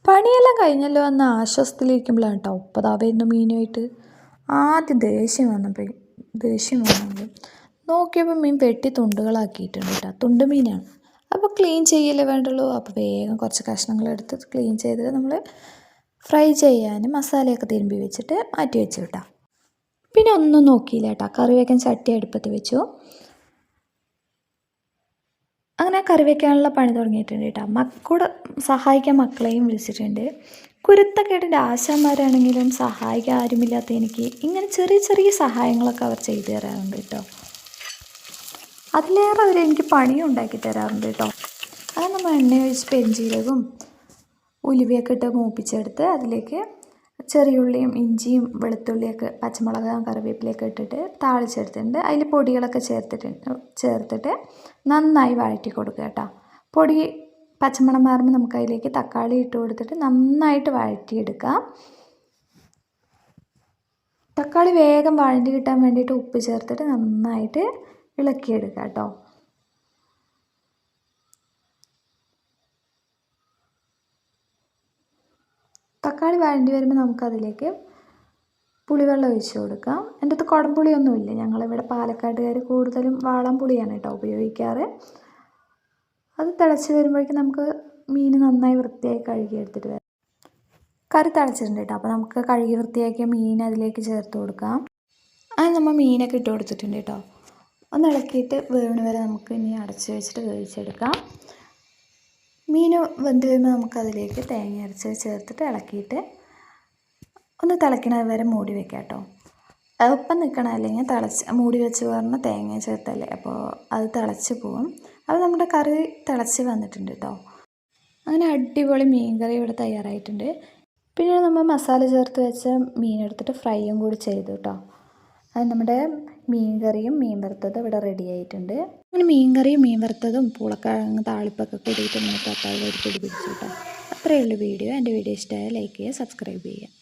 പണിയെല്ലാം കഴിഞ്ഞല്ലോ എന്ന ആശ്വാസത്തിലിരിക്കുമ്പോഴാണ് കേട്ടോ ഉപ്പതാ വരുന്നു മീനുമായിട്ട്. ആദ്യം ദേഷ്യം വന്നു നോക്കിയപ്പോൾ മീൻ വെട്ടി തുണ്ടുകളാക്കിയിട്ടുണ്ട് കേട്ടോ. തുണ്ട് മീനാണ്. അപ്പോൾ ക്ലീൻ ചെയ്യല്ലേ വേണ്ടുള്ളൂ. അപ്പോൾ വേഗം കുറച്ച് കഷ്ണങ്ങളെടുത്ത് ക്ലീൻ ചെയ്തിട്ട് നമ്മൾ ഫ്രൈ ചെയ്യാനും മസാലയൊക്കെ തിരുമ്പി വെച്ചിട്ട് മാറ്റി വെച്ചു കേട്ടോ. പിന്നെ ഒന്നും നോക്കിയില്ല കേട്ടോ. കറി വയ്ക്കാൻ ചട്ടി അടുപ്പത്ത് വെച്ചു. അങ്ങനെ കറി വയ്ക്കാനുള്ള പണി തുടങ്ങിയിട്ടുണ്ട് കേട്ടോ. കൂടെ സഹായിക്കാൻ മക്കളെയും വിളിച്ചിട്ടുണ്ട്. കുരുത്തക്കേടിൻ്റെ ആശാന്മാരാണെങ്കിലും സഹായിക്കാൻ ആരുമില്ലാത്ത എനിക്ക് ഇങ്ങനെ ചെറിയ ചെറിയ സഹായങ്ങളൊക്കെ അവർ ചെയ്തു തരാറുണ്ട് കേട്ടോ. അതിലേറെ അവരെനിക്ക് പണിയും ഉണ്ടാക്കി തരാറുണ്ട് കേട്ടോ. അത് നമ്മൾ എണ്ണ ഒഴിച്ച് പെരുംജീരകവും ഉലുവയൊക്കെ ഇട്ട് മൂപ്പിച്ചെടുത്ത് അതിലേക്ക് ചെറിയുള്ളിയും ഇഞ്ചിയും വെളുത്തുള്ളിയൊക്കെ പച്ചമുളകും കറിവേപ്പിലയൊക്കെ ഇട്ടിട്ട് താളിച്ചെടുത്തിട്ടുണ്ട്. അതിൽ പൊടികളൊക്കെ ചേർത്തിട്ട് നന്നായി വഴറ്റി കൊടുക്കുക കേട്ടോ. പൊടി പച്ചമണം മാറുമ്പോൾ നമുക്ക് അതിലേക്ക് തക്കാളി ഇട്ട് കൊടുത്തിട്ട് നന്നായിട്ട് വഴറ്റിയെടുക്കാം. തക്കാളി വേഗം വഴണ്ടി കിട്ടാൻ വേണ്ടിയിട്ട് ഉപ്പ് ചേർത്തിട്ട് നന്നായിട്ട് ഇളക്കിയെടുക്കുക കേട്ടോ. തക്കാളി വഴണ്ടി വരുമ്പോൾ നമുക്കതിലേക്ക് പുളിവെള്ളം ഒഴിച്ച് കൊടുക്കാം. എൻ്റെ അടുത്ത് കുടംപുളിയൊന്നുമില്ല. ഞങ്ങളിവിടെ പാലക്കാട്ടുകാർ കൂടുതലും വാളംപുളിയാണ് കേട്ടോ ഉപയോഗിക്കാറ്. അത് തിളച്ച് വരുമ്പോഴേക്കും നമുക്ക് മീൻ നന്നായി വൃത്തിയായി കഴുകിയെടുത്തിട്ട് വരാം. കറി തിളച്ചിട്ടുണ്ട് കേട്ടോ. അപ്പോൾ നമുക്ക് കഴുകി വൃത്തിയാക്കിയ മീൻ അതിലേക്ക് ചേർത്ത് കൊടുക്കാം. അത് നമ്മൾ മീനൊക്കെ ഇട്ട് കൊടുത്തിട്ടുണ്ട് കേട്ടോ. ഒന്ന് ഇളക്കിയിട്ട് വേവണ വരെ നമുക്ക് ഇനി അടച്ച് വെച്ചിട്ട് വേവിച്ചെടുക്കാം. മീൻ വെന്ത് വരുമ്പോൾ നമുക്കതിലേക്ക് തേങ്ങ അരച്ച് ചേർത്തിട്ട് ഇളക്കിയിട്ട് ഒന്ന് തിളയ്ക്കണത് വരെ മൂടി വെക്കാം കേട്ടോ. ഒപ്പം നിൽക്കണം, അല്ലെങ്കിൽ മൂടി വെച്ച് പറഞ്ഞാൽ തേങ്ങ ചേർത്തല്ലേ, അപ്പോൾ അത് തിളച്ച് പോകും. അത് നമ്മുടെ കറി തിളച്ച് വന്നിട്ടുണ്ട് കേട്ടോ. അങ്ങനെ അടിപൊളി മീൻ കറി ഇവിടെ തയ്യാറായിട്ടുണ്ട്. പിന്നെ നമ്മൾ മസാല ചേർത്ത് വെച്ച മീനെടുത്തിട്ട് ഫ്രൈയും കൂടി ചെയ്തു കേട്ടോ. അത് നമ്മുടെ മീൻ കറിയും മീൻ വറുത്തതും ഇവിടെ റെഡി ആയിട്ടുണ്ട്. അങ്ങനെ മീൻ കറിയും മീൻ വറുത്തതും പൂളക്കിഴങ്ങ് താളിപ്പൊക്കെ കൂടിയിട്ട് നമുക്ക് തക്കാളി ഒരു പിടി പിടിച്ചു കേട്ടോ. അത്രയേ ഉള്ളൂ വീഡിയോ. എൻ്റെ വീഡിയോ ഇഷ്ടമായാൽ ലൈക്ക് ചെയ്യുക, സബ്സ്ക്രൈബ് ചെയ്യുക.